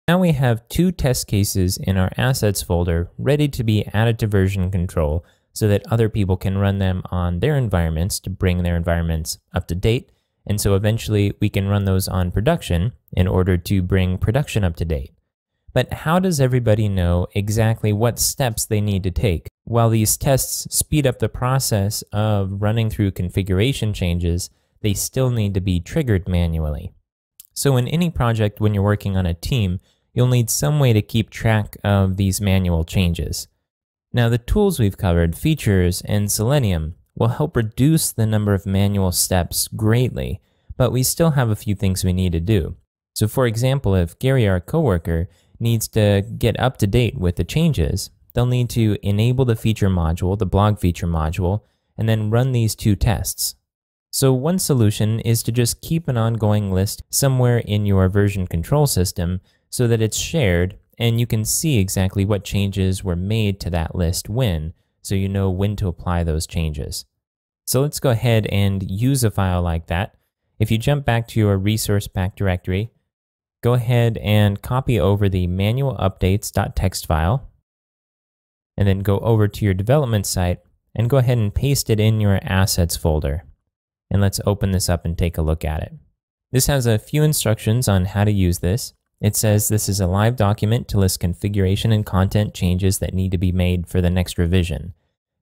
Now we have two test cases in our assets folder ready to be added to version control so that other people can run them on their environments to bring their environments up to date. And so eventually we can run those on production in order to bring production up to date. But how does everybody know exactly what steps they need to take? While these tests speed up the process of running through configuration changes, they still need to be triggered manually. So in any project, when you're working on a team, you'll need some way to keep track of these manual changes. Now, the tools we've covered, Features and Selenium, will help reduce the number of manual steps greatly, but we still have a few things we need to do. So for example, if Gary, our coworker, needs to get up to date with the changes, they'll need to enable the feature module, the blog feature module, and then run these two tests. So one solution is to just keep an ongoing list somewhere in your version control system so that it's shared and you can see exactly what changes were made to that list when, so you know when to apply those changes. So let's go ahead and use a file like that. If you jump back to your resource pack directory, go ahead and copy over the manual updates.txt file, and then go over to your development site and go ahead and paste it in your assets folder. And let's open this up and take a look at it. This has a few instructions on how to use this. It says this is a live document to list configuration and content changes that need to be made for the next revision.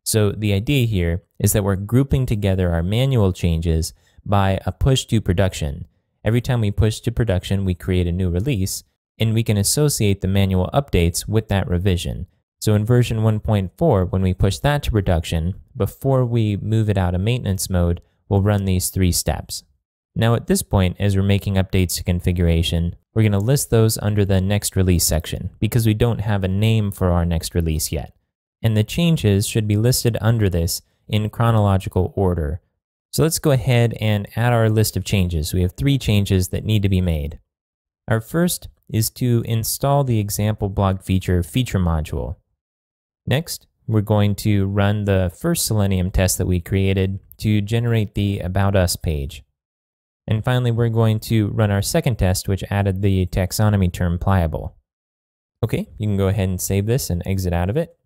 So the idea here is that we're grouping together our manual changes by a push to production. Every time we push to production, we create a new release, and we can associate the manual updates with that revision. So in version 1.4, when we push that to production, before we move it out of maintenance mode, we'll run these three steps. Now at this point, as we're making updates to configuration, we're going to list those under the next release section because we don't have a name for our next release yet. And the changes should be listed under this in chronological order. So let's go ahead and add our list of changes. We have 3 changes that need to be made. Our first is to install the example blog feature module. Next, we're going to run the first Selenium test that we created to generate the About Us page. And finally, we're going to run our second test, which added the taxonomy term pliable. Okay, you can go ahead and save this and exit out of it.